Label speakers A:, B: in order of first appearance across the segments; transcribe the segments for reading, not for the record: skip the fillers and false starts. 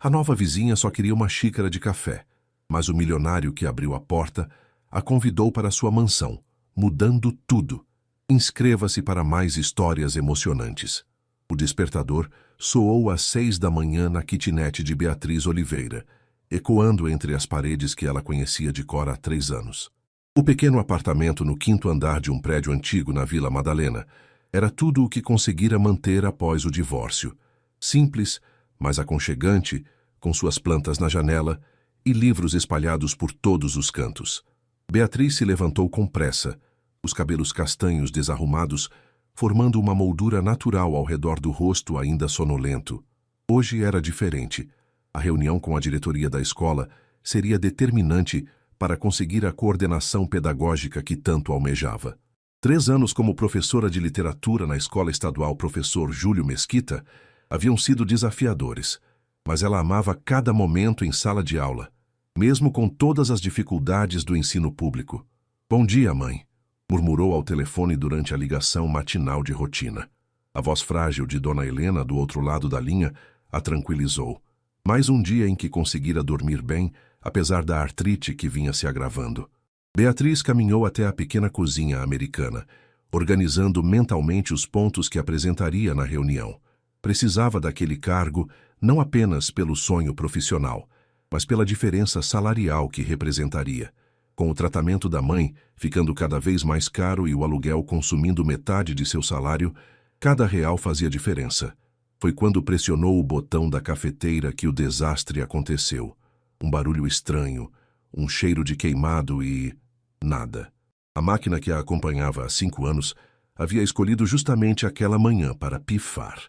A: A nova vizinha só queria uma xícara de café, mas o milionário que abriu a porta a convidou para sua mansão, mudando tudo. Inscreva-se para mais histórias emocionantes. O despertador soou às 6 da manhã na kitnet de Beatriz Oliveira, ecoando entre as paredes que ela conhecia de cor há 3 anos. O pequeno apartamento no 5º andar de um prédio antigo na Vila Madalena era tudo o que conseguira manter após o divórcio. Simples, mas aconchegante, com suas plantas na janela e livros espalhados por todos os cantos. Beatriz se levantou com pressa, os cabelos castanhos desarrumados, formando uma moldura natural ao redor do rosto ainda sonolento. Hoje era diferente. A reunião com a diretoria da escola seria determinante para conseguir a coordenação pedagógica que tanto almejava. 3 anos como professora de literatura na Escola Estadual Professor Júlio Mesquita haviam sido desafiadores, mas ela amava cada momento em sala de aula, mesmo com todas as dificuldades do ensino público. "Bom dia, mãe", murmurou ao telefone durante a ligação matinal de rotina. A voz frágil de Dona Helena, do outro lado da linha, a tranquilizou. Mais um dia em que conseguira dormir bem, apesar da artrite que vinha se agravando. Beatriz caminhou até a pequena cozinha americana, organizando mentalmente os pontos que apresentaria na reunião. Precisava daquele cargo não apenas pelo sonho profissional, mas pela diferença salarial que representaria. Com o tratamento da mãe ficando cada vez mais caro e o aluguel consumindo metade de seu salário, cada real fazia diferença. Foi quando pressionou o botão da cafeteira que o desastre aconteceu. Um barulho estranho, um cheiro de queimado e... nada. A máquina que a acompanhava há 5 anos havia escolhido justamente aquela manhã para pifar.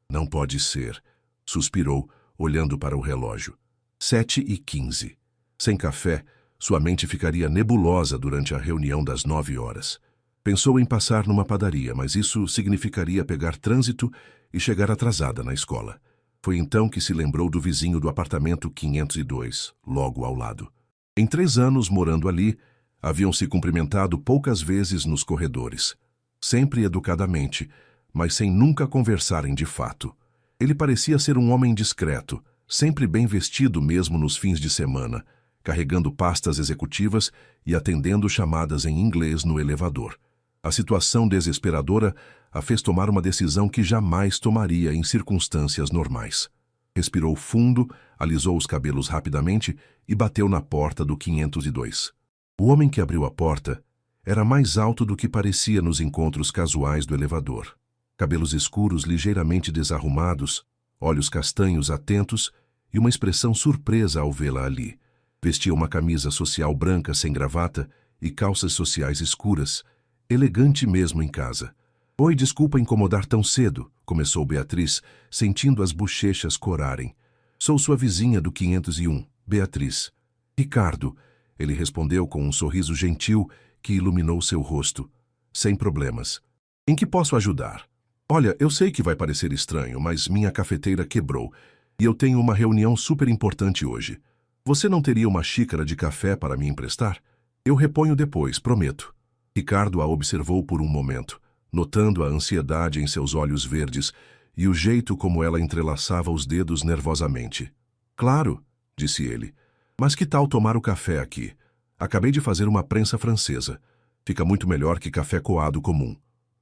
A: "Não pode ser", suspirou, olhando para o relógio. 7h15. Sem café, sua mente ficaria nebulosa durante a reunião das 9 horas. Pensou em passar numa padaria, mas isso significaria pegar trânsito e chegar atrasada na escola. Foi então que se lembrou do vizinho do apartamento 502, logo ao lado. Em 3 anos morando ali, haviam se cumprimentado poucas vezes nos corredores. Sempre educadamente, mas sem nunca conversarem de fato. Ele parecia ser um homem discreto, sempre bem vestido mesmo nos fins de semana, carregando pastas executivas e atendendo chamadas em inglês no elevador. A situação desesperadora a fez tomar uma decisão que jamais tomaria em circunstâncias normais. Respirou fundo, alisou os cabelos rapidamente e bateu na porta do 502. O homem que abriu a porta era mais alto do que parecia nos encontros casuais do elevador. Cabelos escuros ligeiramente desarrumados, olhos castanhos atentos e uma expressão surpresa ao vê-la ali. Vestia uma camisa social branca sem gravata e calças sociais escuras, elegante mesmo em casa. "Oi, desculpa incomodar tão cedo", começou Beatriz, sentindo as bochechas corarem. "Sou sua vizinha do 501, Beatriz." "Ricardo", ele respondeu com um sorriso gentil que iluminou seu rosto. "Sem problemas. Em que posso ajudar?" "Olha, eu sei que vai parecer estranho, mas minha cafeteira quebrou e eu tenho uma reunião super importante hoje. Você não teria uma xícara de café para me emprestar? Eu reponho depois, prometo." Ricardo a observou por um momento, notando a ansiedade em seus olhos verdes e o jeito como ela entrelaçava os dedos nervosamente. "Claro", disse ele. "Mas que tal tomar o café aqui? Acabei de fazer uma prensa francesa. Fica muito melhor que café coado comum."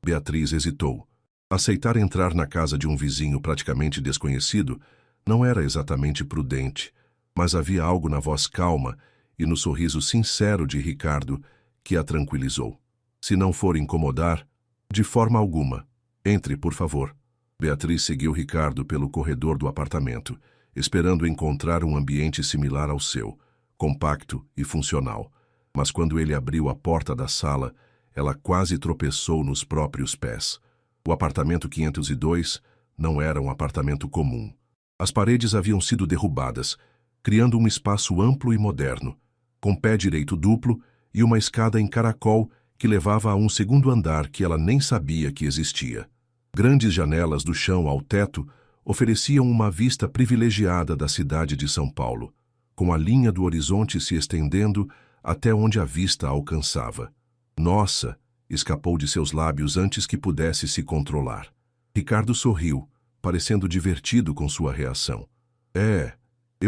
A: Beatriz hesitou. Aceitar entrar na casa de um vizinho praticamente desconhecido não era exatamente prudente, mas havia algo na voz calma e no sorriso sincero de Ricardo que a tranquilizou. "Se não for incomodar, de forma alguma. Entre, por favor." Beatriz seguiu Ricardo pelo corredor do apartamento, esperando encontrar um ambiente similar ao seu, compacto e funcional. Mas quando ele abriu a porta da sala, ela quase tropeçou nos próprios pés. O apartamento 502 não era um apartamento comum. As paredes haviam sido derrubadas, criando um espaço amplo e moderno, com pé direito duplo e uma escada em caracol que levava a um 2º andar que ela nem sabia que existia. Grandes janelas do chão ao teto ofereciam uma vista privilegiada da cidade de São Paulo, com a linha do horizonte se estendendo até onde a vista alcançava. "Nossa!", escapou de seus lábios antes que pudesse se controlar. Ricardo sorriu, parecendo divertido com sua reação.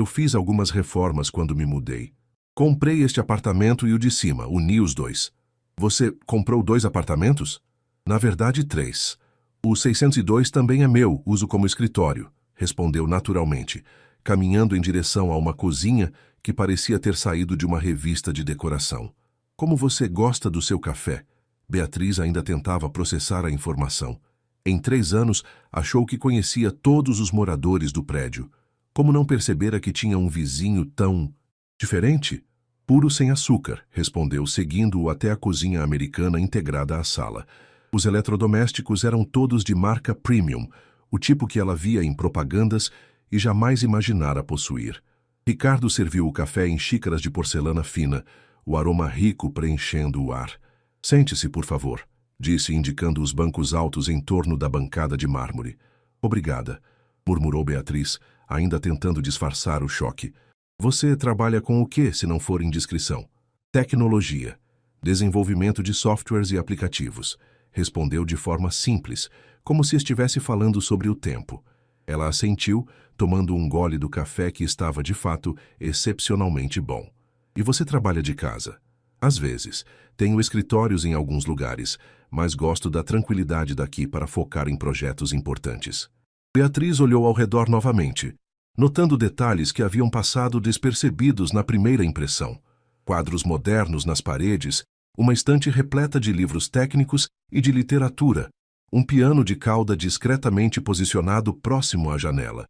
A: Eu fiz algumas reformas quando me mudei. Comprei este apartamento e o de cima, uni os dois. Você comprou 2 apartamentos? Na verdade, 3. O 602 também é meu, uso como escritório, respondeu naturalmente, caminhando em direção a uma cozinha que parecia ter saído de uma revista de decoração. Como você gosta do seu café? Beatriz ainda tentava processar a informação. Em 3 anos, achou que conhecia todos os moradores do prédio. Como não percebera que tinha um vizinho tão diferente? Puro sem açúcar, respondeu, seguindo-o até a cozinha americana integrada à sala. Os eletrodomésticos eram todos de marca premium, o tipo que ela via em propagandas e jamais imaginara possuir. Ricardo serviu o café em xícaras de porcelana fina, o aroma rico preenchendo o ar. Sente-se, por favor, disse, indicando os bancos altos em torno da bancada de mármore. Obrigada, murmurou Beatriz, ainda tentando disfarçar o choque. Você trabalha com o que, se não for indiscrição? Tecnologia. Desenvolvimento de softwares e aplicativos. Respondeu de forma simples, como se estivesse falando sobre o tempo. Ela assentiu, tomando um gole do café que estava, de fato, excepcionalmente bom. E você trabalha de casa? Às vezes. Tenho escritórios em alguns lugares, mas gosto da tranquilidade daqui para focar em projetos importantes. Beatriz olhou ao redor novamente, notando detalhes que haviam passado despercebidos na primeira impressão. Quadros modernos nas paredes, uma estante repleta de livros técnicos e de literatura, um piano de cauda discretamente posicionado próximo à janela.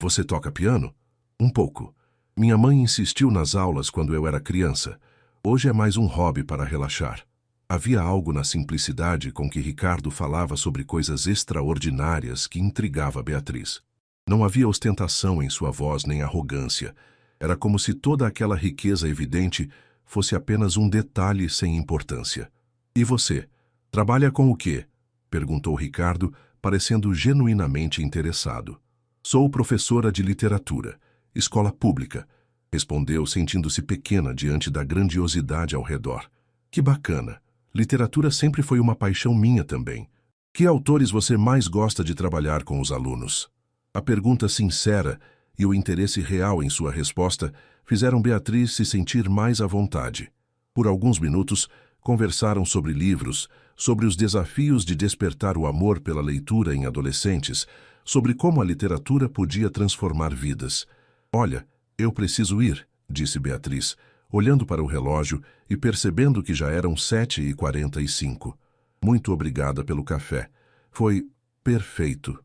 A: Você toca piano? Um pouco. Minha mãe insistiu nas aulas quando eu era criança. Hoje é mais um hobby para relaxar. Havia algo na simplicidade com que Ricardo falava sobre coisas extraordinárias que intrigava Beatriz. Não havia ostentação em sua voz nem arrogância. Era como se toda aquela riqueza evidente fosse apenas um detalhe sem importância. E você? Trabalha com o quê? Perguntou Ricardo, parecendo genuinamente interessado. Sou professora de literatura, escola pública, respondeu, sentindo-se pequena diante da grandiosidade ao redor. Que bacana! Literatura sempre foi uma paixão minha também. Que autores você mais gosta de trabalhar com os alunos? A pergunta sincera e o interesse real em sua resposta fizeram Beatriz se sentir mais à vontade. Por alguns minutos, conversaram sobre livros, sobre os desafios de despertar o amor pela leitura em adolescentes, sobre como a literatura podia transformar vidas. Olha, eu preciso ir, disse Beatriz, olhando para o relógio e percebendo que já eram 7h45. Muito obrigada pelo café. Foi perfeito.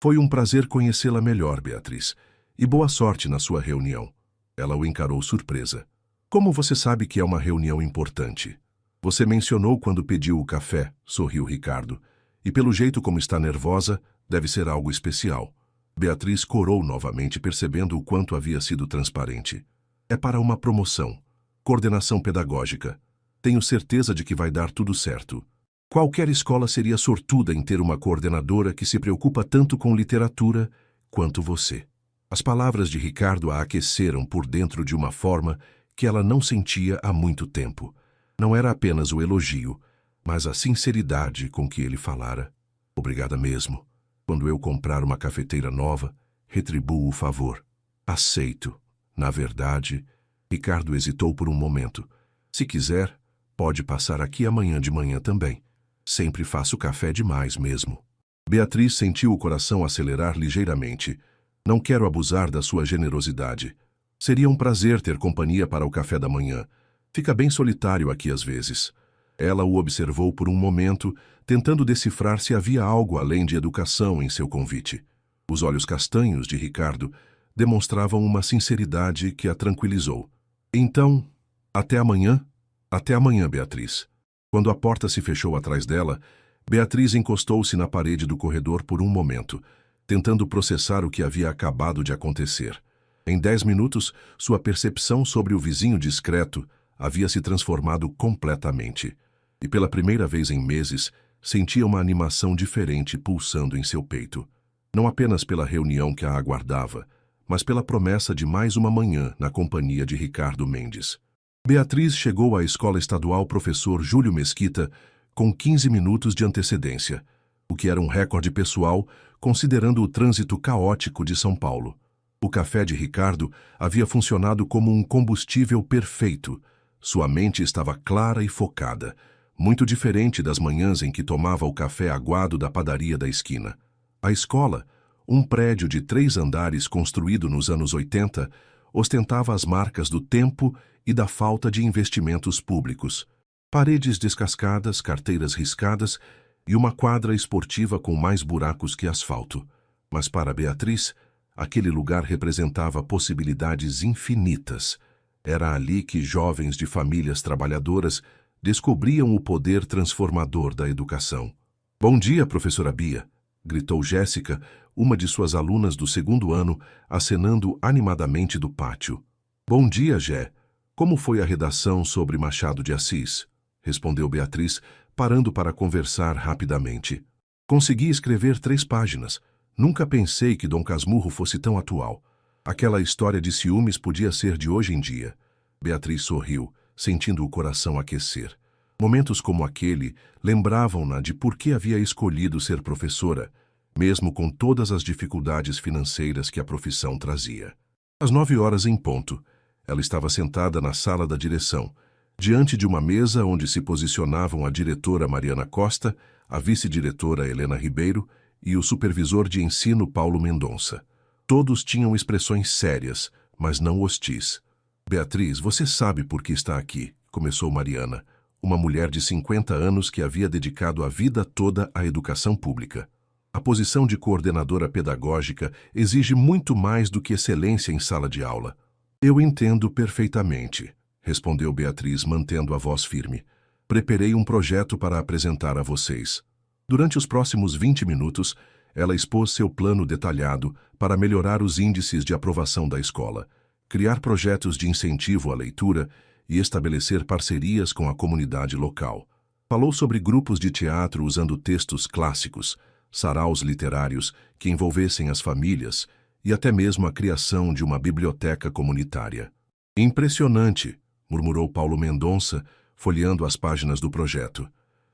A: Foi um prazer conhecê-la melhor, Beatriz. E boa sorte na sua reunião. Ela o encarou surpresa. Como você sabe que é uma reunião importante? Você mencionou quando pediu o café, sorriu Ricardo. E pelo jeito como está nervosa, deve ser algo especial. Beatriz corou novamente, percebendo o quanto havia sido transparente. É para uma promoção. Coordenação pedagógica. Tenho certeza de que vai dar tudo certo. Qualquer escola seria sortuda em ter uma coordenadora que se preocupa tanto com literatura quanto você. As palavras de Ricardo a aqueceram por dentro de uma forma que ela não sentia há muito tempo. Não era apenas o elogio, mas a sinceridade com que ele falara. Obrigada mesmo. Quando eu comprar uma cafeteira nova, retribuo o favor. Aceito. Na verdade, Ricardo hesitou por um momento. Se quiser, pode passar aqui amanhã de manhã também. Sempre faço café demais mesmo. Beatriz sentiu o coração acelerar ligeiramente. Não quero abusar da sua generosidade. Seria um prazer ter companhia para o café da manhã. Fica bem solitário aqui às vezes. Ela o observou por um momento, tentando decifrar se havia algo além de educação em seu convite. Os olhos castanhos de Ricardo demonstravam uma sinceridade que a tranquilizou. Então, até amanhã? Até amanhã, Beatriz. Quando a porta se fechou atrás dela, Beatriz encostou-se na parede do corredor por um momento, tentando processar o que havia acabado de acontecer. Em 10 minutos, sua percepção sobre o vizinho discreto havia se transformado completamente. E pela primeira vez em meses, sentia uma animação diferente pulsando em seu peito. Não apenas pela reunião que a aguardava, mas pela promessa de mais uma manhã na companhia de Ricardo Mendes. Beatriz chegou à escola estadual Professor Júlio Mesquita com 15 minutos de antecedência, o que era um recorde pessoal considerando o trânsito caótico de São Paulo. O café de Ricardo havia funcionado como um combustível perfeito. Sua mente estava clara e focada, muito diferente das manhãs em que tomava o café aguado da padaria da esquina. A escola, um prédio de 3 andares construído nos anos 80, ostentava as marcas do tempo e da falta de investimentos públicos. Paredes descascadas, carteiras riscadas e uma quadra esportiva com mais buracos que asfalto. Mas para Beatriz, aquele lugar representava possibilidades infinitas. Era ali que jovens de famílias trabalhadoras descobriam o poder transformador da educação. "Bom dia, professora Bia", gritou Jéssica, uma de suas alunas do 2º ano, acenando animadamente do pátio. "Bom dia, Jé. Como foi a redação sobre Machado de Assis?", respondeu Beatriz, parando para conversar rapidamente. "Consegui escrever 3 páginas. Nunca pensei que Dom Casmurro fosse tão atual. Aquela história de ciúmes podia ser de hoje em dia." Beatriz sorriu, sentindo o coração aquecer. Momentos como aquele lembravam-na de por que havia escolhido ser professora, mesmo com todas as dificuldades financeiras que a profissão trazia. Às 9 horas em ponto, ela estava sentada na sala da direção, diante de uma mesa onde se posicionavam a diretora Mariana Costa, a vice-diretora Helena Ribeiro e o supervisor de ensino Paulo Mendonça. Todos tinham expressões sérias, mas não hostis. "Beatriz, você sabe por que está aqui", começou Mariana, uma mulher de 50 anos que havia dedicado a vida toda à educação pública. "A posição de coordenadora pedagógica exige muito mais do que excelência em sala de aula." "Eu entendo perfeitamente", respondeu Beatriz, mantendo a voz firme. "Preparei um projeto para apresentar a vocês." Durante os próximos 20 minutos, ela expôs seu plano detalhado para melhorar os índices de aprovação da escola, criar projetos de incentivo à leitura e estabelecer parcerias com a comunidade local. Falou sobre grupos de teatro usando textos clássicos, saraus literários que envolvessem as famílias e até mesmo a criação de uma biblioteca comunitária. "Impressionante", murmurou Paulo Mendonça, folheando as páginas do projeto.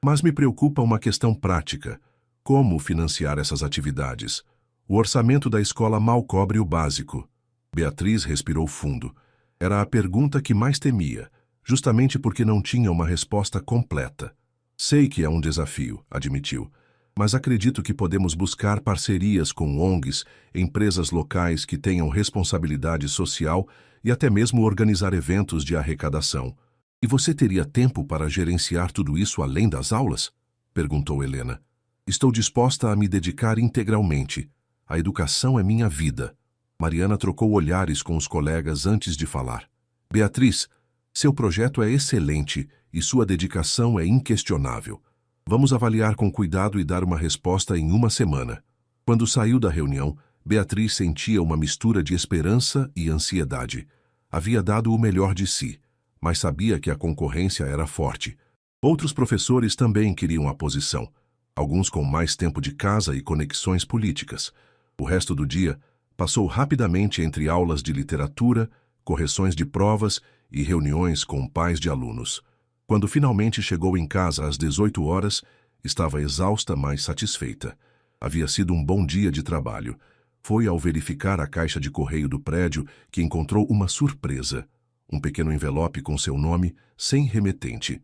A: "Mas me preocupa uma questão prática. Como financiar essas atividades? O orçamento da escola mal cobre o básico." Beatriz respirou fundo. Era a pergunta que mais temia, justamente porque não tinha uma resposta completa. "Sei que é um desafio", admitiu, "mas acredito que podemos buscar parcerias com ONGs, empresas locais que tenham responsabilidade social e até mesmo organizar eventos de arrecadação." "E você teria tempo para gerenciar tudo isso além das aulas?", perguntou Helena. "Estou disposta a me dedicar integralmente. A educação é minha vida." Mariana trocou olhares com os colegas antes de falar. "Beatriz, seu projeto é excelente e sua dedicação é inquestionável. Vamos avaliar com cuidado e dar uma resposta em 1 semana." Quando saiu da reunião, Beatriz sentia uma mistura de esperança e ansiedade. Havia dado o melhor de si, mas sabia que a concorrência era forte. Outros professores também queriam a posição, alguns com mais tempo de casa e conexões políticas. O resto do dia passou rapidamente entre aulas de literatura, correções de provas e reuniões com pais de alunos. Quando finalmente chegou em casa às 18 horas, estava exausta, mas satisfeita. Havia sido um bom dia de trabalho. Foi ao verificar a caixa de correio do prédio que encontrou uma surpresa. Um pequeno envelope com seu nome, sem remetente.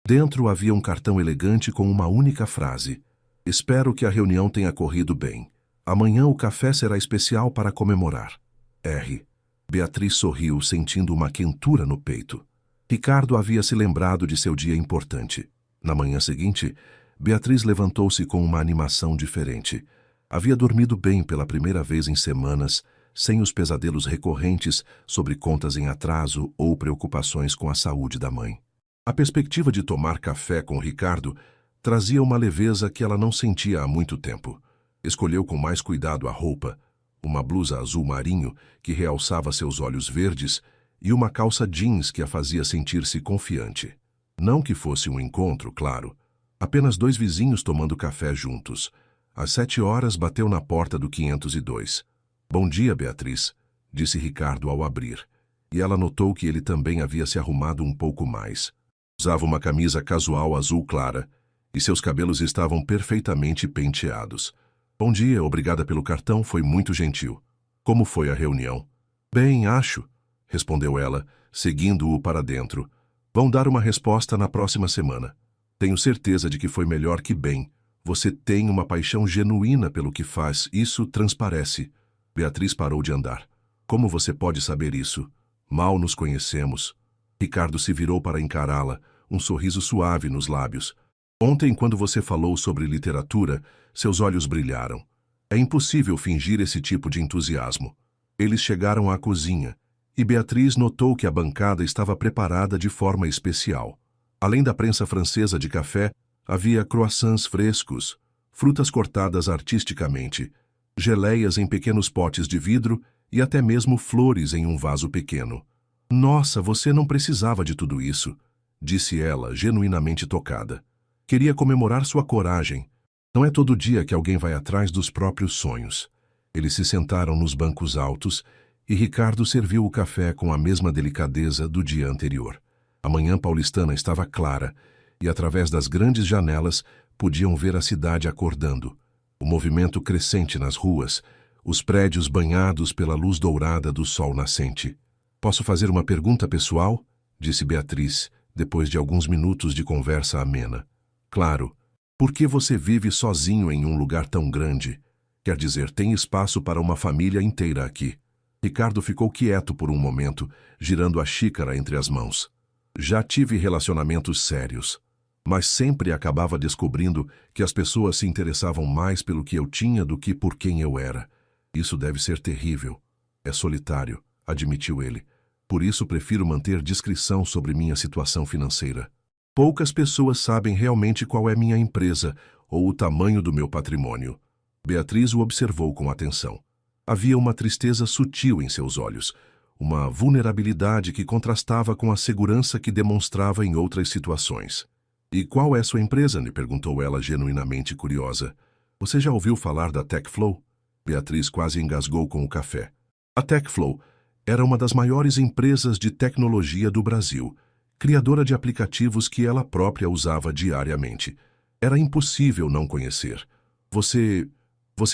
A: Dentro havia um cartão elegante com uma única frase: "Espero que a reunião tenha corrido bem. Amanhã o café será especial para comemorar. R." Beatriz sorriu, sentindo uma quentura no peito. Ricardo havia se lembrado de seu dia importante. Na manhã seguinte, Beatriz levantou-se com uma animação diferente. Havia dormido bem pela primeira vez em semanas, sem os pesadelos recorrentes sobre contas em atraso ou preocupações com a saúde da mãe. A perspectiva de tomar café com Ricardo trazia uma leveza que ela não sentia há muito tempo. Escolheu com mais cuidado a roupa, uma blusa azul marinho que realçava seus olhos verdes e uma calça jeans que a fazia sentir-se confiante. Não que fosse um encontro, claro. Apenas 2 vizinhos tomando café juntos. Às 7 horas bateu na porta do 502. "Bom dia, Beatriz", disse Ricardo ao abrir. E ela notou que ele também havia se arrumado um pouco mais. Usava uma camisa casual azul clara e seus cabelos estavam perfeitamente penteados. "Bom dia, obrigada pelo cartão, foi muito gentil." Como foi a reunião? Bem, acho, respondeu ela, seguindo-o para dentro. Vão dar uma resposta na próxima semana. Tenho certeza de que foi melhor que bem. Você tem uma paixão genuína pelo que faz, isso transparece. Beatriz parou de andar. Como você pode saber isso? Mal nos conhecemos. Ricardo se virou para encará-la, um sorriso suave nos lábios. Ontem, quando você falou sobre literatura, seus olhos brilharam. É impossível fingir esse tipo de entusiasmo. Eles chegaram à cozinha, e Beatriz notou que a bancada estava preparada de forma especial. Além da prensa francesa de café, havia croissants frescos, frutas cortadas artisticamente, geleias em pequenos potes de vidro e até mesmo flores em um vaso pequeno. Nossa, você não precisava de tudo isso, disse ela, genuinamente tocada. Queria comemorar sua coragem. Não é todo dia que alguém vai atrás dos próprios sonhos. Eles se sentaram nos bancos altos e Ricardo serviu o café com a mesma delicadeza do dia anterior. A manhã paulistana estava clara e, através das grandes janelas, podiam ver a cidade acordando. O movimento crescente nas ruas, os prédios banhados pela luz dourada do sol nascente. Posso fazer uma pergunta pessoal? Disse Beatriz, depois de alguns minutos de conversa amena. Claro. Por que você vive sozinho em um lugar tão grande? Quer dizer, tem espaço para uma família inteira aqui. Ricardo ficou quieto por um momento, girando a xícara entre as mãos. Já tive relacionamentos sérios, mas sempre acabava descobrindo que as pessoas se interessavam mais pelo que eu tinha do que por quem eu era. Isso deve ser terrível. É solitário, admitiu ele. Por isso prefiro manter discrição sobre minha situação financeira. Poucas pessoas sabem realmente qual é minha empresa ou o tamanho do meu patrimônio. Beatriz o observou com atenção. Havia uma tristeza sutil em seus olhos, uma vulnerabilidade que contrastava com a segurança que demonstrava em outras situações. E qual é sua empresa? Me perguntou ela, genuinamente curiosa. Você já ouviu falar da TechFlow? Beatriz quase engasgou com o café. A TechFlow era uma das maiores empresas de tecnologia do Brasil, criadora de aplicativos que ela própria usava diariamente. Era impossível não conhecer. Você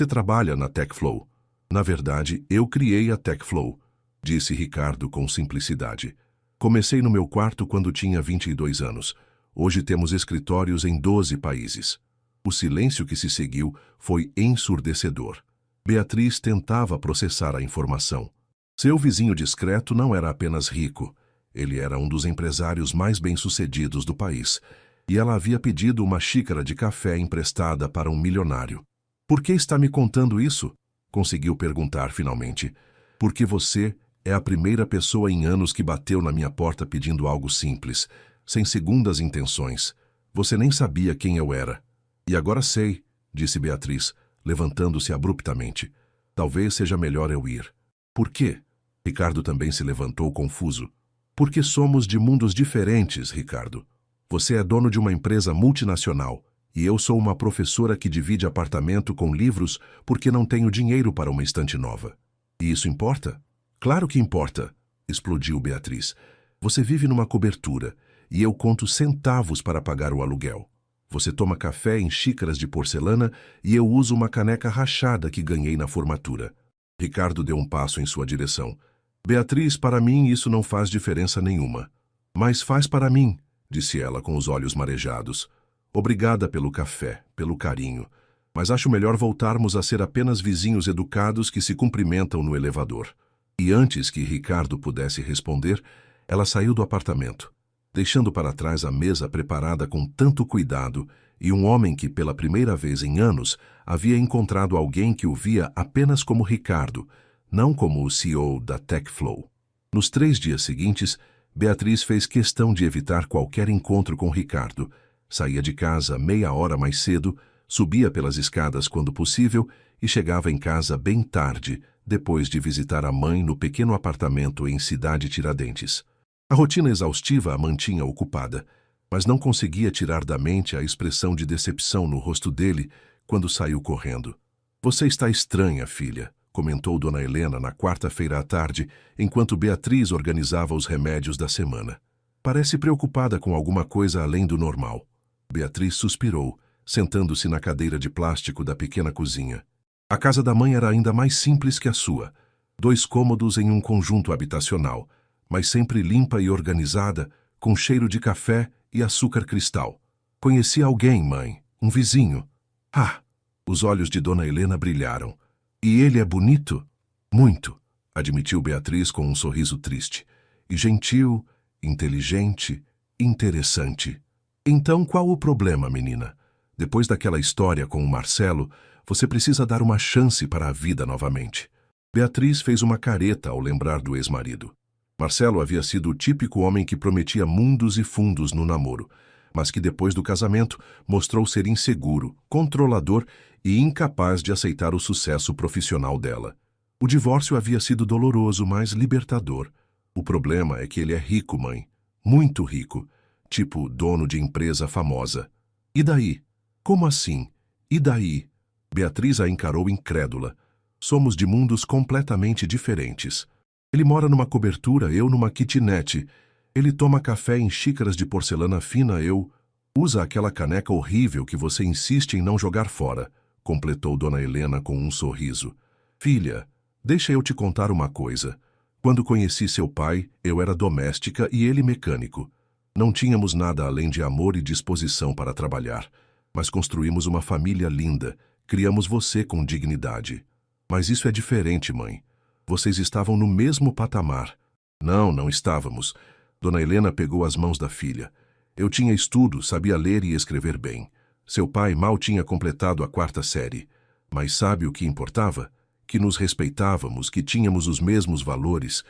A: trabalha na TechFlow. Na verdade, eu criei a TechFlow, disse Ricardo com simplicidade. Comecei no meu quarto quando tinha 22 anos. Hoje temos escritórios em 12 países. O silêncio que se seguiu foi ensurdecedor. Beatriz tentava processar a informação. Seu vizinho discreto não era apenas rico. Ele era um dos empresários mais bem-sucedidos do país, e ela havia pedido uma xícara de café emprestada para um milionário. Por que está me contando isso? Conseguiu perguntar finalmente. Porque você é a primeira pessoa em anos que bateu na minha porta pedindo algo simples, sem segundas intenções. Você nem sabia quem eu era. E agora sei, disse Beatriz, levantando-se abruptamente. Talvez seja melhor eu ir. Por quê? Ricardo também se levantou confuso. Porque somos de mundos diferentes, Ricardo. Você é dono de uma empresa multinacional e eu sou uma professora que divide apartamento com livros porque não tenho dinheiro para uma estante nova. E isso importa? Claro que importa, explodiu Beatriz. Você vive numa cobertura e eu conto centavos para pagar o aluguel. Você toma café em xícaras de porcelana e eu uso uma caneca rachada que ganhei na formatura. Ricardo deu um passo em sua direção. Beatriz, para mim isso não faz diferença nenhuma. Mas faz para mim, disse ela com os olhos marejados. Obrigada pelo café, pelo carinho. Mas acho melhor voltarmos a ser apenas vizinhos educados que se cumprimentam no elevador. E antes que Ricardo pudesse responder, ela saiu do apartamento, deixando para trás a mesa preparada com tanto cuidado e um homem que, pela primeira vez em anos, havia encontrado alguém que o via apenas como Ricardo, não como o CEO da TechFlow. Nos 3 dias seguintes, Beatriz fez questão de evitar qualquer encontro com Ricardo. Saía de casa meia hora mais cedo, subia pelas escadas quando possível e chegava em casa bem tarde, depois de visitar a mãe no pequeno apartamento em Cidade Tiradentes. A rotina exaustiva a mantinha ocupada, mas não conseguia tirar da mente a expressão de decepção no rosto dele quando saiu correndo. Você está estranha, filha, comentou Dona Helena na quarta-feira à tarde, enquanto Beatriz organizava os remédios da semana. Parece preocupada com alguma coisa além do normal. Beatriz suspirou, sentando-se na cadeira de plástico da pequena cozinha. A casa da mãe era ainda mais simples que a sua. 2 cômodos em um conjunto habitacional, mas sempre limpa e organizada, com cheiro de café e açúcar cristal. Conheci alguém, mãe, um vizinho. Ah! Os olhos de Dona Helena brilharam. E ele é bonito? Muito, admitiu Beatriz com um sorriso triste. E gentil, inteligente, interessante. Então qual o problema, menina? Depois daquela história com o Marcelo, você precisa dar uma chance para a vida novamente. Beatriz fez uma careta ao lembrar do ex-marido. Marcelo havia sido o típico homem que prometia mundos e fundos no namoro, mas que depois do casamento mostrou ser inseguro, controlador e incapaz de aceitar o sucesso profissional dela. O divórcio havia sido doloroso, mas libertador. O problema é que ele é rico, mãe. Muito rico. Tipo dono de empresa famosa. E daí? Como assim? E daí? Beatriz a encarou incrédula. Somos de mundos completamente diferentes. Ele mora numa cobertura, eu numa kitnet. Ele toma café em xícaras de porcelana fina, eu... Usa aquela caneca horrível que você insiste em não jogar fora, completou Dona Helena com um sorriso. Filha, deixa eu te contar uma coisa. Quando conheci seu pai, eu era doméstica e ele mecânico. Não tínhamos nada além de amor e disposição para trabalhar, mas construímos uma família linda, criamos você com dignidade. Mas isso é diferente, mãe. Vocês estavam no mesmo patamar. Não estávamos. Dona Helena pegou as mãos da filha. Eu tinha estudo, sabia ler e escrever bem. Seu pai mal tinha completado a 4ª série. Mas sabe o que importava? Que nos respeitávamos, que tínhamos os mesmos valores.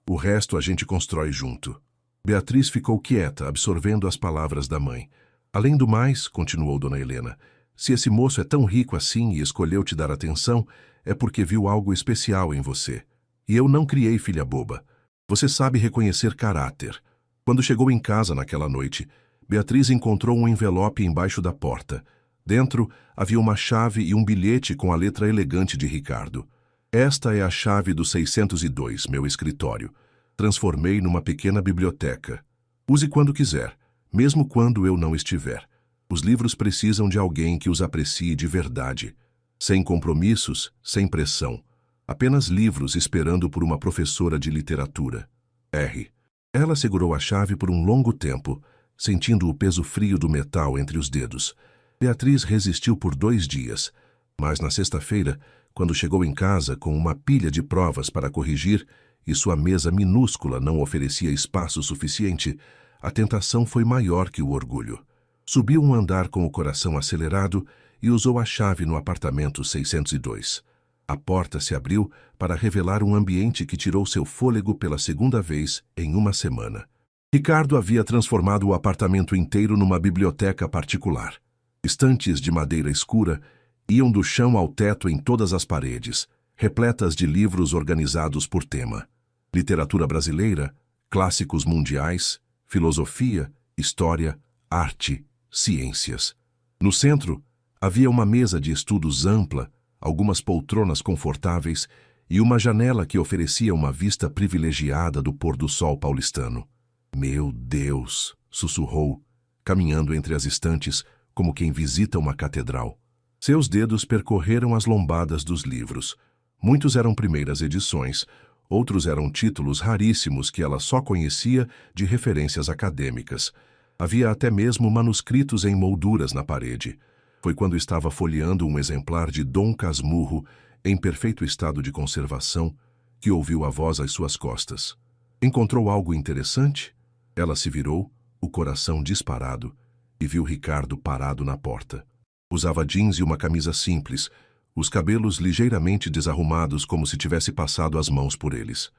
A: O resto a gente constrói junto. Beatriz ficou quieta, absorvendo as palavras da mãe. Além do mais, continuou Dona Helena, se esse moço é tão rico assim e escolheu te dar atenção, é porque viu algo especial em você. E eu não criei filha boba. Você sabe reconhecer caráter. Quando chegou em casa naquela noite, Beatriz encontrou um envelope embaixo da porta. Dentro havia uma chave e um bilhete com a letra elegante de Ricardo. Esta é a chave do 602, meu escritório. Transformei numa pequena biblioteca. Use quando quiser, mesmo quando eu não estiver. Os livros precisam de alguém que os aprecie de verdade. Sem compromissos, sem pressão. Apenas livros esperando por uma professora de literatura. R. Ela segurou a chave por um longo tempo, sentindo o peso frio do metal entre os dedos. Beatriz resistiu por 2 dias, mas na sexta-feira, quando chegou em casa com uma pilha de provas para corrigir e sua mesa minúscula não oferecia espaço suficiente, a tentação foi maior que o orgulho. Subiu um andar com o coração acelerado e usou a chave no apartamento 602. A porta se abriu para revelar um ambiente que tirou seu fôlego pela 2ª vez em uma semana. Ricardo havia transformado o apartamento inteiro numa biblioteca particular. Estantes de madeira escura iam do chão ao teto em todas as paredes, repletas de livros organizados por tema. Literatura brasileira, clássicos mundiais, filosofia, história, arte, ciências. No centro, havia uma mesa de estudos ampla, algumas poltronas confortáveis e uma janela que oferecia uma vista privilegiada do pôr-do-sol paulistano. Meu Deus! Sussurrou, caminhando entre as estantes como quem visita uma catedral. Seus dedos percorreram as lombadas dos livros. Muitos eram primeiras edições, outros eram títulos raríssimos que ela só conhecia de referências acadêmicas. Havia até mesmo manuscritos em molduras na parede. Foi quando estava folheando um exemplar de Dom Casmurro, em perfeito estado de conservação, que ouviu a voz às suas costas. Encontrou algo interessante? Ela se virou, o coração disparado, e viu Ricardo parado na porta. Usava jeans e uma camisa simples, os cabelos ligeiramente desarrumados como se tivesse passado as mãos por eles.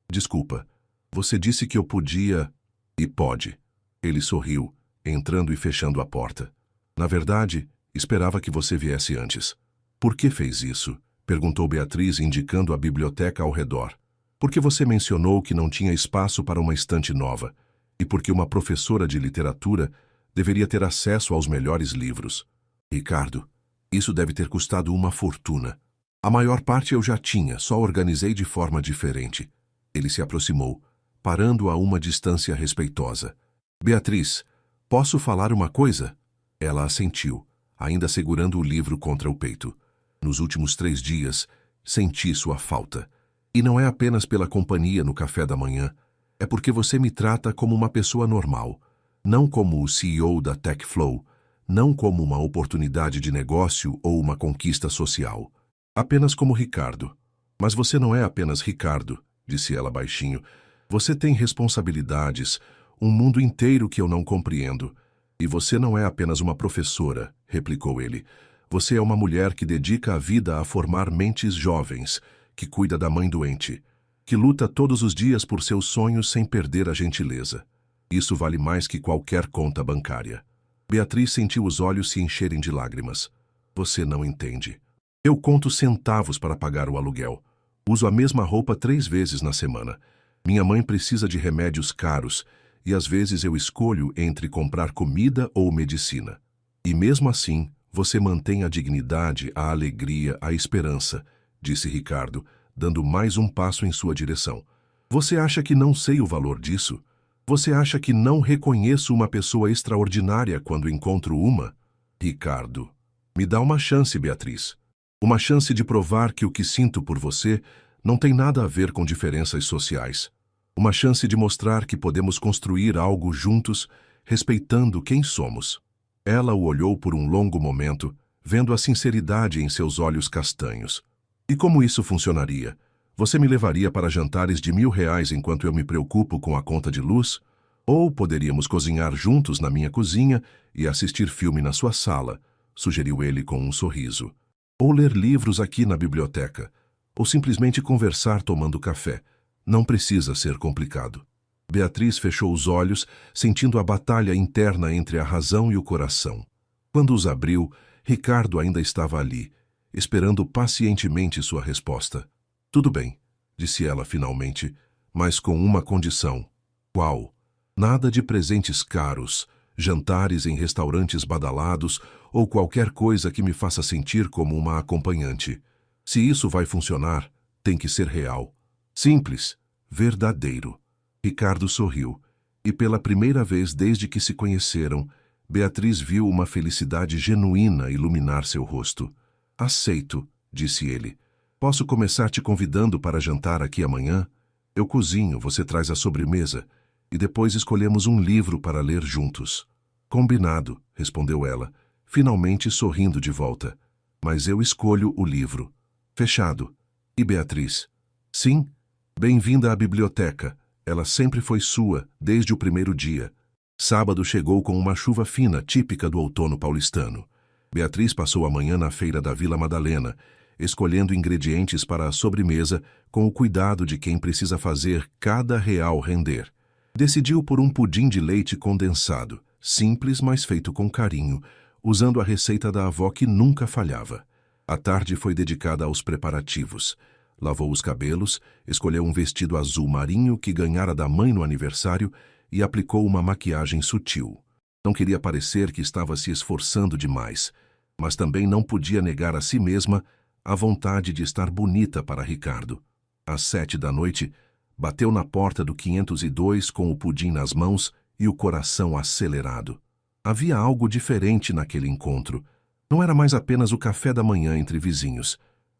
A: Desculpa, você disse que eu podia... E pode. Ele sorriu, entrando e fechando a porta. Na verdade, esperava que você viesse antes. Por que fez isso? Perguntou Beatriz, indicando a biblioteca ao redor. Porque você mencionou que não tinha espaço para uma estante nova, e porque uma professora de literatura deveria ter acesso aos melhores livros. Ricardo, isso deve ter custado uma fortuna. A maior parte eu já tinha, só organizei de forma diferente. Ele se aproximou, parando a uma distância respeitosa. Beatriz, posso falar uma coisa? Ela assentiu, ainda segurando o livro contra o peito. Nos últimos 3 dias, senti sua falta. E não é apenas pela companhia no café da manhã, é porque você me trata como uma pessoa normal, não como o CEO da TechFlow, não como uma oportunidade de negócio ou uma conquista social. Apenas como Ricardo. Mas você não é apenas Ricardo, disse ela baixinho. Você tem responsabilidades, um mundo inteiro que eu não compreendo. E você não é apenas uma professora, replicou ele. Você é uma mulher que dedica a vida a formar mentes jovens, que cuida da mãe doente, que luta todos os dias por seus sonhos sem perder a gentileza. Isso vale mais que qualquer conta bancária. Beatriz sentiu os olhos se encherem de lágrimas. Você não entende. Eu conto centavos para pagar o aluguel. Uso a mesma roupa 3 vezes na semana. Minha mãe precisa de remédios caros e às vezes eu escolho entre comprar comida ou medicina. E mesmo assim, você mantém a dignidade, a alegria, a esperança, disse Ricardo, dando mais um passo em sua direção. Você acha que não sei o valor disso? Você acha que não reconheço uma pessoa extraordinária quando encontro uma? Ricardo, me dá uma chance, Beatriz. Uma chance de provar que o que sinto por você não tem nada a ver com diferenças sociais. Uma chance de mostrar que podemos construir algo juntos, respeitando quem somos. Ela o olhou por um longo momento, vendo a sinceridade em seus olhos castanhos. E como isso funcionaria? Você me levaria para jantares de R$ 1.000 enquanto eu me preocupo com a conta de luz? Ou poderíamos cozinhar juntos na minha cozinha e assistir filme na sua sala, sugeriu ele com um sorriso. Ou ler livros aqui na biblioteca. Ou simplesmente conversar tomando café. Não precisa ser complicado. Beatriz fechou os olhos, sentindo a batalha interna entre a razão e o coração. Quando os abriu, Ricardo ainda estava ali, esperando pacientemente sua resposta. Tudo bem, disse ela finalmente, mas com uma condição. Qual? Nada de presentes caros, jantares em restaurantes badalados ou qualquer coisa que me faça sentir como uma acompanhante. Se isso vai funcionar, tem que ser real. Simples, verdadeiro. Ricardo sorriu, e pela primeira vez desde que se conheceram, Beatriz viu uma felicidade genuína iluminar seu rosto. Aceito, disse ele. Posso começar te convidando para jantar aqui amanhã? Eu cozinho, você traz a sobremesa, e depois escolhemos um livro para ler juntos. Combinado, respondeu ela, finalmente sorrindo de volta. Mas eu escolho o livro. Fechado. E Beatriz? Sim. Bem-vinda à biblioteca. Ela sempre foi sua, desde o primeiro dia. Sábado chegou com uma chuva fina, típica do outono paulistano. Beatriz passou a manhã na feira da Vila Madalena, escolhendo ingredientes para a sobremesa com o cuidado de quem precisa fazer cada real render. Decidiu por um pudim de leite condensado, simples, mas feito com carinho, usando a receita da avó que nunca falhava. A tarde foi dedicada aos preparativos. Lavou os cabelos, escolheu um vestido azul marinho que ganhara da mãe no aniversário e aplicou uma maquiagem sutil. Não queria parecer que estava se esforçando demais, mas também não podia negar a si mesma a vontade de estar bonita para Ricardo. Às 7 da noite, bateu na porta do 502 com o pudim nas mãos e o coração acelerado. Havia algo diferente naquele encontro. Não era mais apenas o café da manhã entre vizinhos,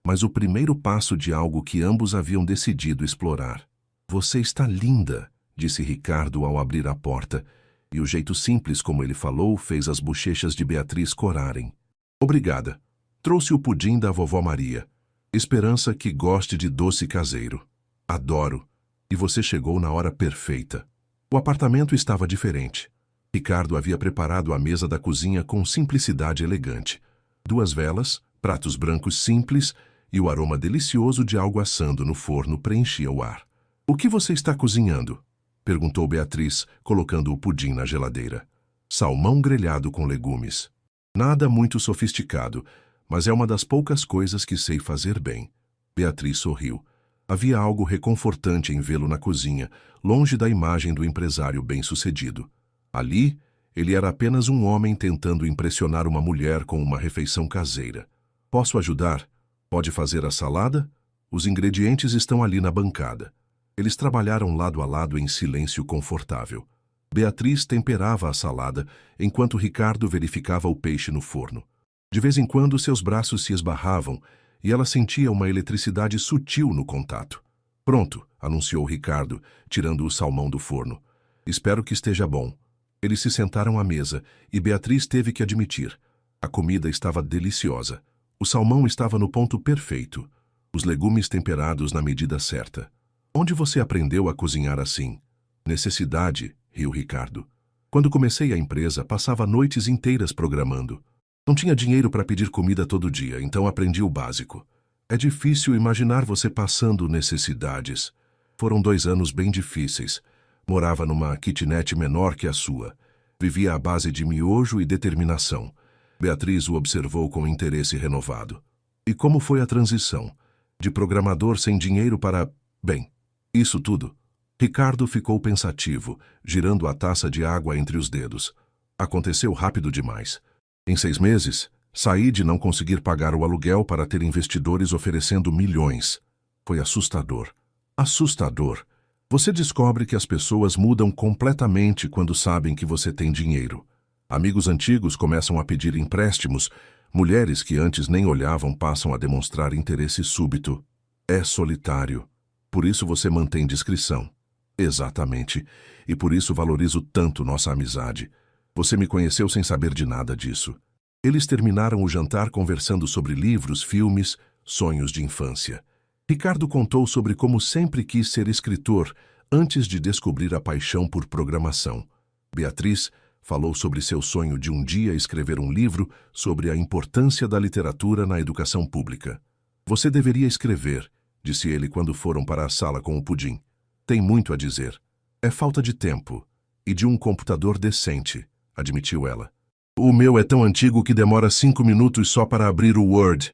A: mas o primeiro passo de algo que ambos haviam decidido explorar. Você está linda, disse Ricardo ao abrir a porta, e o jeito simples como ele falou fez as bochechas de Beatriz corarem. Obrigada. Trouxe o pudim da vovó Maria. Esperança que goste de doce caseiro. Adoro. E você chegou na hora perfeita. O apartamento estava diferente. Ricardo havia preparado a mesa da cozinha com simplicidade elegante. 2 velas, pratos brancos simples e o aroma delicioso de algo assando no forno preenchia o ar. O que você está cozinhando? Perguntou Beatriz, colocando o pudim na geladeira. Salmão grelhado com legumes. Nada muito sofisticado, mas é uma das poucas coisas que sei fazer bem. Beatriz sorriu. Havia algo reconfortante em vê-lo na cozinha, longe da imagem do empresário bem-sucedido. Ali, ele era apenas um homem tentando impressionar uma mulher com uma refeição caseira. Posso ajudar? Pode fazer a salada? Os ingredientes estão ali na bancada. Eles trabalharam lado a lado em silêncio confortável. Beatriz temperava a salada, enquanto Ricardo verificava o peixe no forno. De vez em quando, seus braços se esbarravam, e ela sentia uma eletricidade sutil no contato. Pronto, anunciou Ricardo, tirando o salmão do forno. Espero que esteja bom. Eles se sentaram à mesa e Beatriz teve que admitir. A comida estava deliciosa. O salmão estava no ponto perfeito. Os legumes temperados na medida certa. Onde você aprendeu a cozinhar assim? Necessidade, riu Ricardo. Quando comecei a empresa, passava noites inteiras programando. Não tinha dinheiro para pedir comida todo dia, então aprendi o básico. É difícil imaginar você passando necessidades. Foram 2 anos bem difíceis. Morava numa kitnet menor que a sua. Vivia à base de miojo e determinação. Beatriz o observou com interesse renovado. E como foi a transição? De programador sem dinheiro para... Bem, isso tudo. Ricardo ficou pensativo, girando a taça de água entre os dedos. Aconteceu rápido demais. Em 6 meses, saí de não conseguir pagar o aluguel para ter investidores oferecendo milhões. Foi assustador. Assustador. Você descobre que as pessoas mudam completamente quando sabem que você tem dinheiro. Amigos antigos começam a pedir empréstimos. Mulheres que antes nem olhavam passam a demonstrar interesse súbito. É solitário. Por isso você mantém discrição. Exatamente. E por isso valorizo tanto nossa amizade. Você me conheceu sem saber de nada disso. Eles terminaram o jantar conversando sobre livros, filmes, sonhos de infância. Ricardo contou sobre como sempre quis ser escritor antes de descobrir a paixão por programação. Beatriz falou sobre seu sonho de um dia escrever um livro sobre a importância da literatura na educação pública. Você deveria escrever, disse ele quando foram para a sala com o pudim. Tem muito a dizer. É falta de tempo e de um computador decente, admitiu ela. O meu é tão antigo que demora 5 minutos só para abrir o Word.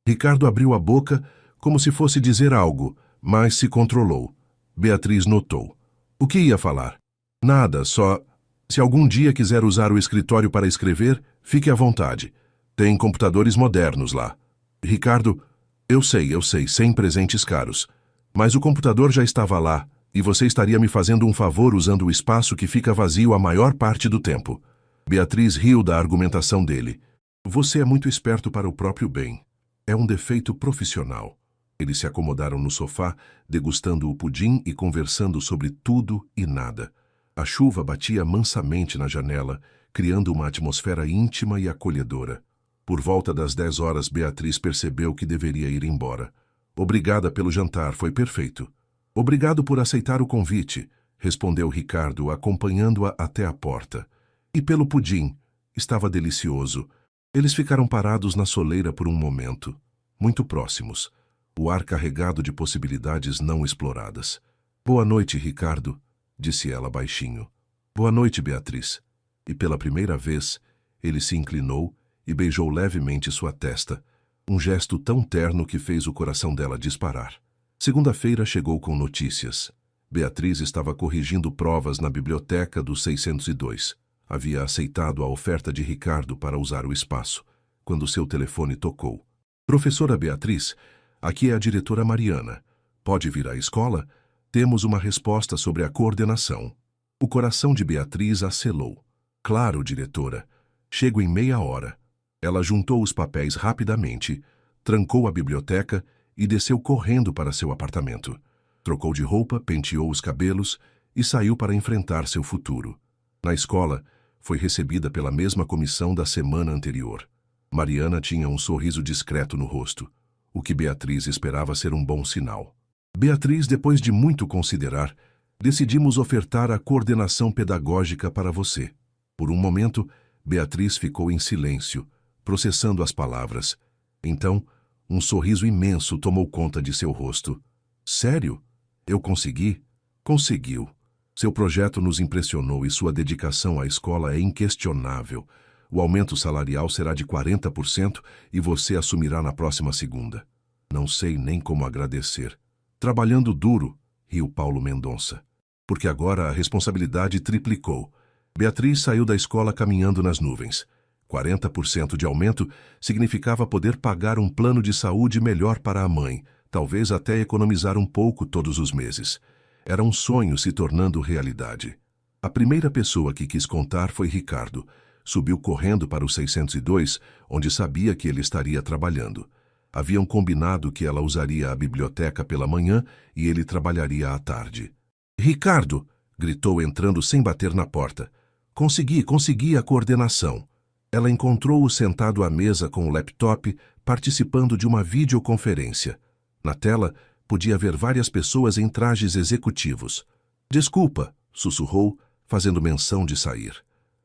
A: Ricardo abriu a boca como se fosse dizer algo, mas se controlou. Beatriz notou. O que ia falar? Nada, só... Se algum dia quiser usar o escritório para escrever, fique à vontade. Tem computadores modernos lá. Ricardo, eu sei, sem presentes caros. Mas o computador já estava lá, e você estaria me fazendo um favor usando o espaço que fica vazio a maior parte do tempo. Beatriz riu da argumentação dele. Você é muito esperto para o próprio bem. É um defeito profissional. Eles se acomodaram no sofá, degustando o pudim e conversando sobre tudo e nada. A chuva batia mansamente na janela, criando uma atmosfera íntima e acolhedora. Por volta das 10 horas, Beatriz percebeu que deveria ir embora. Obrigada pelo jantar, foi perfeito. Obrigado por aceitar o convite, respondeu Ricardo, acompanhando-a até a porta. E pelo pudim, estava delicioso. Eles ficaram parados na soleira por um momento, muito próximos, o ar carregado de possibilidades não exploradas. Boa noite, Ricardo, disse ela baixinho. Boa noite, Beatriz. E pela primeira vez, ele se inclinou e beijou levemente sua testa, um gesto tão terno que fez o coração dela disparar. Segunda-feira chegou com notícias. Beatriz estava corrigindo provas na biblioteca do 602. Havia aceitado a oferta de Ricardo para usar o espaço, quando seu telefone tocou. Professora Beatriz, aqui é a diretora Mariana. Pode vir à escola? Temos uma resposta sobre a coordenação. O coração de Beatriz acelou. Claro, diretora. Chego em meia hora. Ela juntou os papéis rapidamente, trancou a biblioteca e desceu correndo para seu apartamento. Trocou de roupa, penteou os cabelos e saiu para enfrentar seu futuro. Na escola, foi recebida pela mesma comissão da semana anterior. Mariana tinha um sorriso discreto no rosto, o que Beatriz esperava ser um bom sinal. Beatriz, depois de muito considerar, decidimos ofertar a coordenação pedagógica para você. Por um momento, Beatriz ficou em silêncio, processando as palavras. Então, um sorriso imenso tomou conta de seu rosto. Sério? Eu consegui? Conseguiu. Seu projeto nos impressionou e sua dedicação à escola é inquestionável. O aumento salarial será de 40% e você assumirá na próxima segunda. Não sei nem como agradecer. Trabalhando duro, riu Paulo Mendonça. Porque agora a responsabilidade triplicou. Beatriz saiu da escola caminhando nas nuvens. 40% de aumento significava poder pagar um plano de saúde melhor para a mãe, talvez até economizar um pouco todos os meses. Era um sonho se tornando realidade. A primeira pessoa que quis contar foi Ricardo. Subiu correndo para o 602, onde sabia que ele estaria trabalhando. Haviam combinado que ela usaria a biblioteca pela manhã e ele trabalharia à tarde. Ricardo! Gritou entrando sem bater na porta. Consegui a coordenação. Ela encontrou-o sentado à mesa com o laptop, participando de uma videoconferência. Na tela, podia ver várias pessoas em trajes executivos. Desculpa, sussurrou, fazendo menção de sair.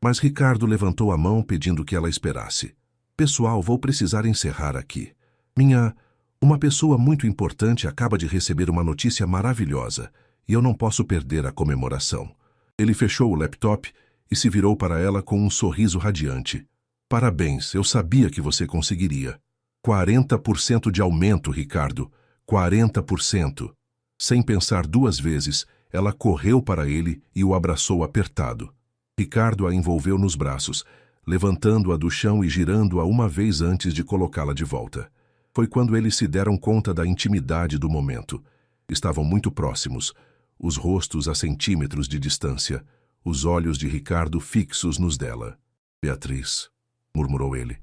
A: Mas Ricardo levantou a mão pedindo que ela esperasse. Pessoal, vou precisar encerrar aqui. Uma pessoa muito importante acaba de receber uma notícia maravilhosa e eu não posso perder a comemoração. Ele fechou o laptop e se virou para ela com um sorriso radiante. Parabéns, eu sabia que você conseguiria. 40% de aumento, Ricardo. 40%. Sem pensar duas vezes, ela correu para ele e o abraçou apertado. Ricardo a envolveu nos braços, levantando-a do chão e girando-a uma vez antes de colocá-la de volta. Foi quando eles se deram conta da intimidade do momento. Estavam muito próximos, os rostos a centímetros de distância, os olhos de Ricardo fixos nos dela. Beatriz, murmurou ele.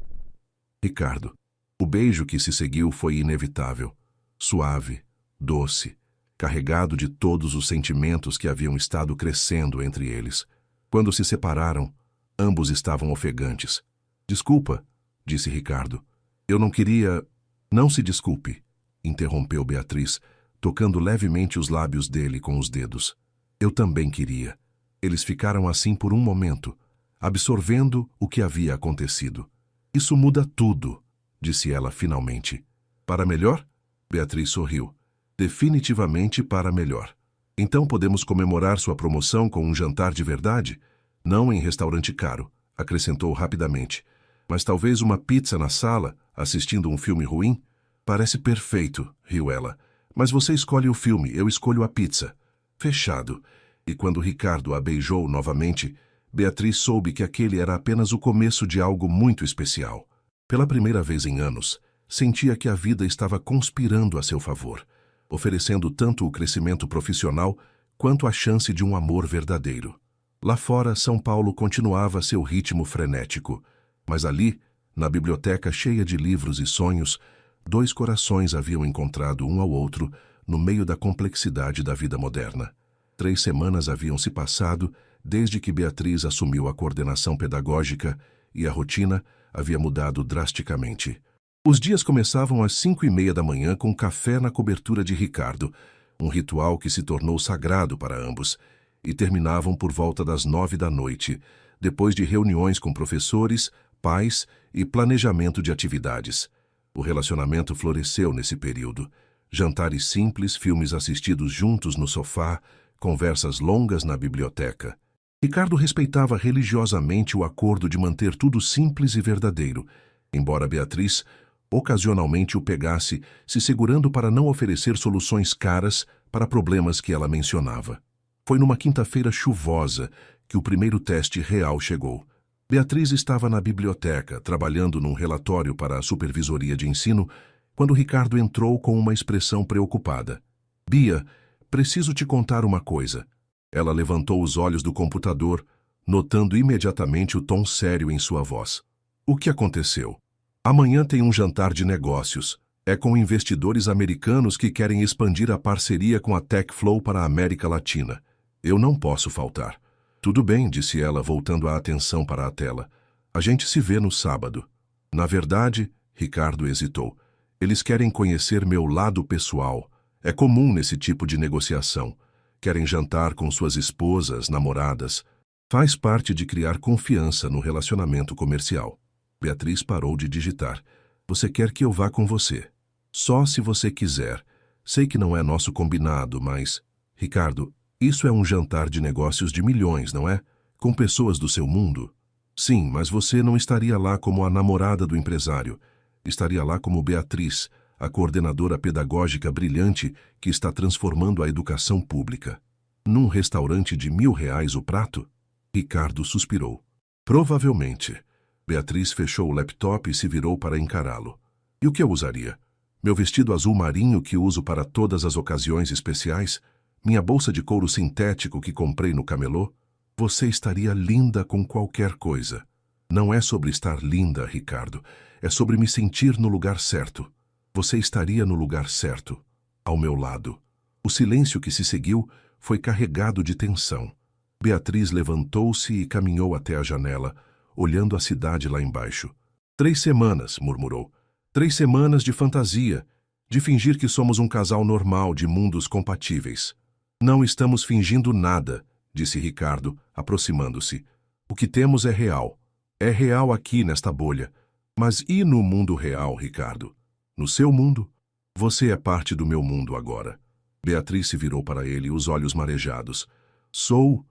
A: Ricardo. O beijo que se seguiu foi inevitável, suave, doce, carregado de todos os sentimentos que haviam estado crescendo entre eles. Quando se separaram, ambos estavam ofegantes. Desculpa, disse Ricardo. Eu não queria... Não se desculpe, interrompeu Beatriz, tocando levemente os lábios dele com os dedos. Eu também queria. Eles ficaram assim por um momento, absorvendo o que havia acontecido. Isso muda tudo, disse ela finalmente. Para melhor? Beatriz sorriu. Definitivamente para melhor. Então podemos comemorar sua promoção com um jantar de verdade? Não em restaurante caro, acrescentou rapidamente. Mas talvez uma pizza na sala, assistindo um filme ruim? Parece perfeito, riu ela. Mas você escolhe o filme, eu escolho a pizza. Fechado. E quando Ricardo a beijou novamente, Beatriz soube que aquele era apenas o começo de algo muito especial. Pela primeira vez em anos, sentia que a vida estava conspirando a seu favor, oferecendo tanto o crescimento profissional quanto a chance de um amor verdadeiro. Lá fora, São Paulo continuava seu ritmo frenético, mas ali, na biblioteca cheia de livros e sonhos, dois corações haviam encontrado um ao outro no meio da complexidade da vida moderna. 3 semanas haviam se passado desde que Beatriz assumiu a coordenação pedagógica e a rotina havia mudado drasticamente. Os dias começavam às 5:30 da manhã com café na cobertura de Ricardo, um ritual que se tornou sagrado para ambos, e terminavam por volta das 9 da noite, depois de reuniões com professores, pais e planejamento de atividades. O relacionamento floresceu nesse período. Jantares simples, filmes assistidos juntos no sofá, conversas longas na biblioteca. Ricardo respeitava religiosamente o acordo de manter tudo simples e verdadeiro, embora Beatriz ocasionalmente o pegasse, se segurando para não oferecer soluções caras para problemas que ela mencionava. Foi numa quinta-feira chuvosa que o primeiro teste real chegou. Beatriz estava na biblioteca, trabalhando num relatório para a supervisoria de ensino, quando Ricardo entrou com uma expressão preocupada. Bia, preciso te contar uma coisa. Ela levantou os olhos do computador, notando imediatamente o tom sério em sua voz. O que aconteceu? Amanhã tem um jantar de negócios. É com investidores americanos que querem expandir a parceria com a TechFlow para a América Latina. Eu não posso faltar. Tudo bem, disse ela, voltando a atenção para a tela. A gente se vê no sábado. Na verdade, Ricardo hesitou. Eles querem conhecer meu lado pessoal. É comum nesse tipo de negociação. Querem jantar com suas esposas, namoradas. Faz parte de criar confiança no relacionamento comercial. Beatriz parou de digitar. Você quer que eu vá com você? Só se você quiser. Sei que não é nosso combinado, mas... Ricardo, isso é um jantar de negócios de milhões, não é? Com pessoas do seu mundo. Sim, mas você não estaria lá como a namorada do empresário. Estaria lá como Beatriz, a coordenadora pedagógica brilhante que está transformando a educação pública. Num restaurante de R$1.000 o prato? Ricardo suspirou. Provavelmente. Beatriz fechou o laptop e se virou para encará-lo. E o que eu usaria? Meu vestido azul marinho que uso para todas as ocasiões especiais? Minha bolsa de couro sintético que comprei no camelô? Você estaria linda com qualquer coisa. Não é sobre estar linda, Ricardo. É sobre me sentir no lugar certo. Você estaria no lugar certo, ao meu lado. O silêncio que se seguiu foi carregado de tensão. Beatriz levantou-se e caminhou até a janela, olhando a cidade lá embaixo. 3 semanas, murmurou. 3 semanas de fantasia, de fingir que somos um casal normal de mundos compatíveis. Não estamos fingindo nada, disse Ricardo, aproximando-se. O que temos é real. É real aqui nesta bolha. Mas e no mundo real, Ricardo? No seu mundo? Você é parte do meu mundo agora. Beatriz se virou para ele, os olhos marejados. Sou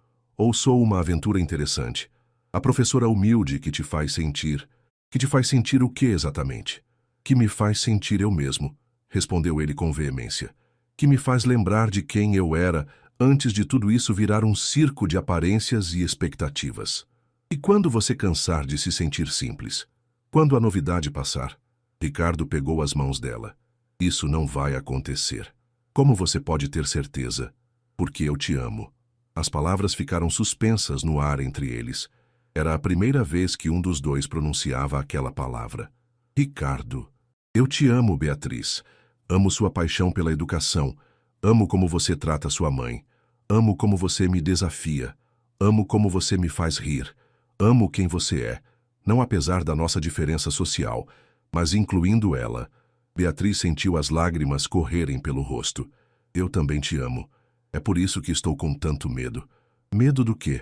A: uma aventura interessante? A professora humilde que te faz sentir. Que te faz sentir o que exatamente? Que me faz sentir eu mesmo, respondeu ele com veemência. Que me faz lembrar de quem eu era antes de tudo isso virar um circo de aparências e expectativas. E quando você cansar de se sentir simples? Quando a novidade passar? Ricardo pegou as mãos dela. Isso não vai acontecer. Como você pode ter certeza? Porque eu te amo. As palavras ficaram suspensas no ar entre eles. Era a primeira vez que um dos dois pronunciava aquela palavra. Ricardo. Eu te amo, Beatriz. Amo sua paixão pela educação. Amo como você trata sua mãe. Amo como você me desafia. Amo como você me faz rir. Amo quem você é. Não apesar da nossa diferença social, mas incluindo ela. Beatriz sentiu as lágrimas correrem pelo rosto. Eu também te amo. É por isso que estou com tanto medo. Medo do quê?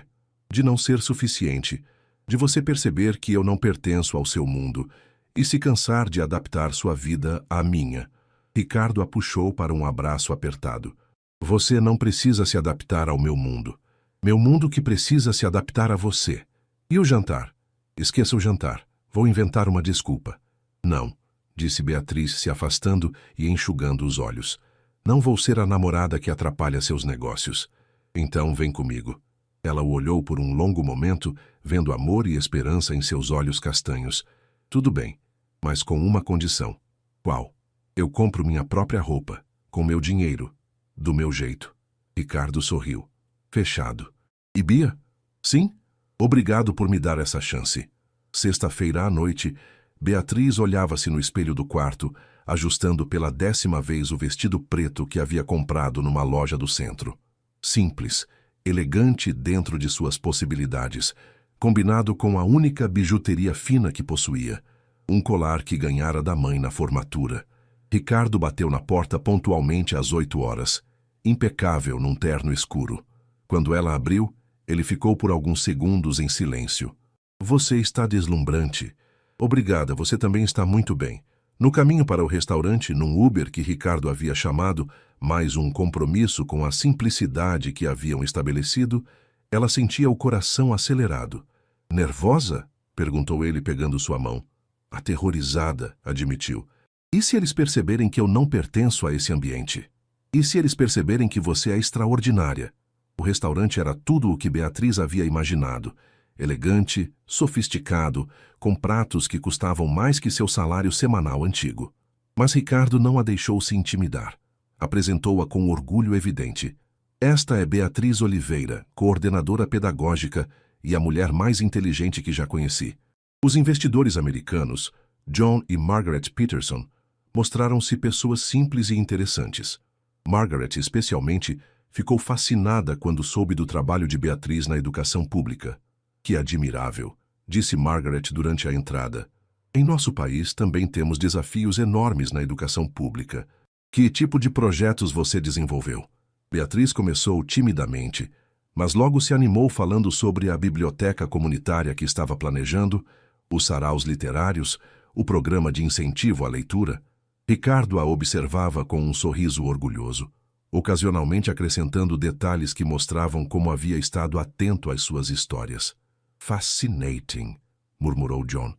A: De não ser suficiente. De você perceber que eu não pertenço ao seu mundo e se cansar de adaptar sua vida à minha. Ricardo a puxou para um abraço apertado. Você não precisa se adaptar ao meu mundo. Meu mundo que precisa se adaptar a você. E o jantar? Esqueça o jantar. Vou inventar uma desculpa. Não, disse Beatriz, se afastando e enxugando os olhos. Não vou ser a namorada que atrapalha seus negócios. Então vem comigo. Ela o olhou por um longo momento, vendo amor e esperança em seus olhos castanhos. Tudo bem, mas com uma condição. Qual? Eu compro minha própria roupa, com meu dinheiro, do meu jeito. Ricardo sorriu. Fechado. E Bia? Sim? Obrigado por me dar essa chance. Sexta-feira à noite, Beatriz olhava-se no espelho do quarto, ajustando pela 10ª vez o vestido preto que havia comprado numa loja do centro. Simples, elegante dentro de suas possibilidades, combinado com a única bijuteria fina que possuía, um colar que ganhara da mãe na formatura. Ricardo bateu na porta pontualmente às 8 horas, impecável num terno escuro. Quando ela abriu, ele ficou por alguns segundos em silêncio. Você está deslumbrante. Obrigada, você também está muito bem. No caminho para o restaurante, num Uber que Ricardo havia chamado, mais um compromisso com a simplicidade que haviam estabelecido, ela sentia o coração acelerado. Nervosa? Perguntou ele pegando sua mão. Aterrorizada, admitiu. E se eles perceberem que eu não pertenço a esse ambiente? E se eles perceberem que você é extraordinária? O restaurante era tudo o que Beatriz havia imaginado. Elegante, sofisticado, com pratos que custavam mais que seu salário semanal antigo. Mas Ricardo não a deixou se intimidar. Apresentou-a com orgulho evidente. Esta é Beatriz Oliveira, coordenadora pedagógica e a mulher mais inteligente que já conheci. Os investidores americanos, John e Margaret Peterson, mostraram-se pessoas simples e interessantes. Margaret, especialmente, ficou fascinada quando soube do trabalho de Beatriz na educação pública. Que admirável, disse Margaret durante a entrada. Em nosso país também temos desafios enormes na educação pública. Que tipo de projetos você desenvolveu? Beatriz começou timidamente, mas logo se animou falando sobre a biblioteca comunitária que estava planejando, os saraus literários, o programa de incentivo à leitura. Ricardo a observava com um sorriso orgulhoso, ocasionalmente acrescentando detalhes que mostravam como havia estado atento às suas histórias. Fascinating, murmurou John.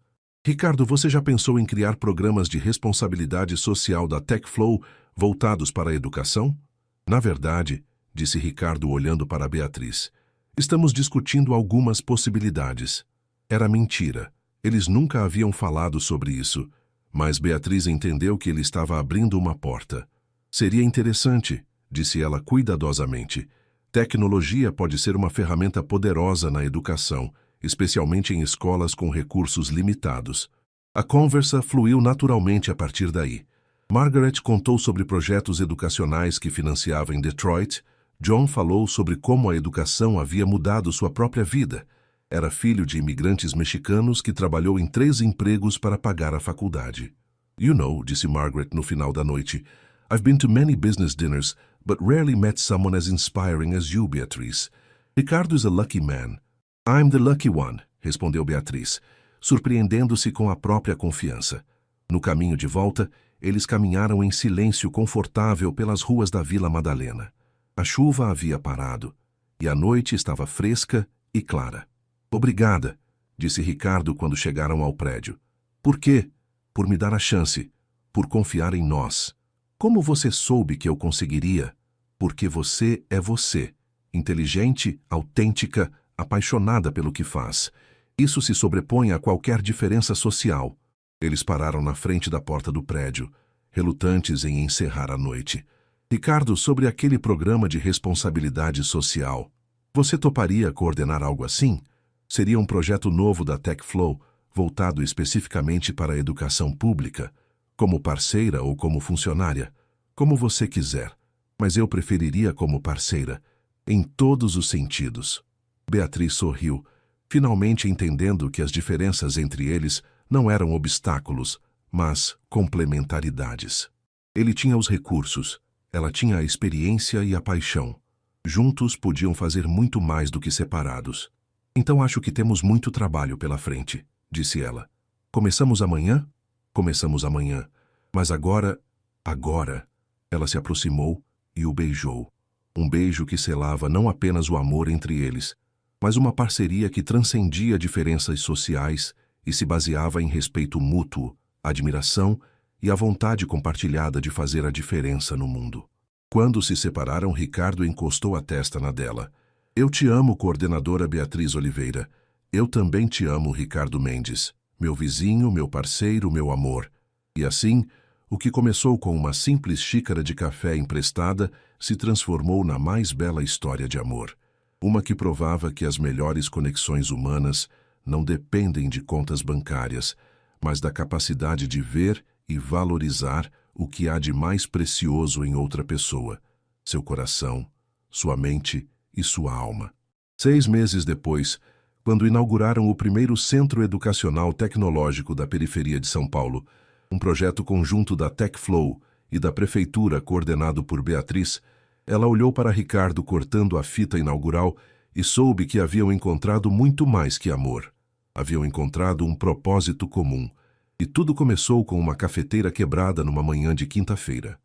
A: Ricardo, você já pensou em criar programas de responsabilidade social da TechFlow voltados para a educação? Na verdade, disse Ricardo olhando para Beatriz, estamos discutindo algumas possibilidades. Era mentira. Eles nunca haviam falado sobre isso, mas Beatriz entendeu que ele estava abrindo uma porta. Seria interessante, disse ela cuidadosamente. Tecnologia pode ser uma ferramenta poderosa na educação, especialmente em escolas com recursos limitados. A conversa fluiu naturalmente a partir daí. Margaret contou sobre projetos educacionais que financiava em Detroit. John falou sobre como a educação havia mudado sua própria vida. Era filho de imigrantes mexicanos que trabalhou em 3 empregos para pagar a faculdade. You know, disse Margaret no final da noite, I've been to many business dinners, but rarely met someone as inspiring as you, Beatriz. Ricardo is a lucky man. I'm the lucky one, respondeu Beatriz, surpreendendo-se com a própria confiança. No caminho de volta, eles caminharam em silêncio confortável pelas ruas da Vila Madalena. A chuva havia parado, e a noite estava fresca e clara. Obrigada, disse Ricardo quando chegaram ao prédio. Por quê? Por me dar a chance, por confiar em nós. Como você soube que eu conseguiria? Porque você é você, inteligente, autêntica, apaixonada pelo que faz. Isso se sobrepõe a qualquer diferença social. Eles pararam na frente da porta do prédio, relutantes em encerrar a noite. Ricardo, sobre aquele programa de responsabilidade social. Você toparia coordenar algo assim? Seria um projeto novo da TechFlow, voltado especificamente para a educação pública, como parceira ou como funcionária, como você quiser, mas eu preferiria como parceira, em todos os sentidos. Beatriz sorriu, finalmente entendendo que as diferenças entre eles não eram obstáculos, mas complementaridades. Ele tinha os recursos, ela tinha a experiência e a paixão. Juntos podiam fazer muito mais do que separados. Então acho que temos muito trabalho pela frente, disse ela. Começamos amanhã? Começamos amanhã. Mas agora... Ela se aproximou e o beijou. Um beijo que selava não apenas o amor entre eles, mas uma parceria que transcendia diferenças sociais e se baseava em respeito mútuo, admiração e a vontade compartilhada de fazer a diferença no mundo. Quando se separaram, Ricardo encostou a testa na dela. Eu te amo, coordenadora Beatriz Oliveira. Eu também te amo, Ricardo Mendes. Meu vizinho, meu parceiro, meu amor. E assim, o que começou com uma simples xícara de café emprestada se transformou na mais bela história de amor. Uma que provava que as melhores conexões humanas não dependem de contas bancárias, mas da capacidade de ver e valorizar o que há de mais precioso em outra pessoa, seu coração, sua mente e sua alma. 6 meses depois, quando inauguraram o primeiro Centro Educacional Tecnológico da periferia de São Paulo, um projeto conjunto da TechFlow e da Prefeitura coordenado por Beatriz, ela olhou para Ricardo cortando a fita inaugural e soube que haviam encontrado muito mais que amor. Haviam encontrado um propósito comum. E tudo começou com uma cafeteira quebrada numa manhã de quinta-feira.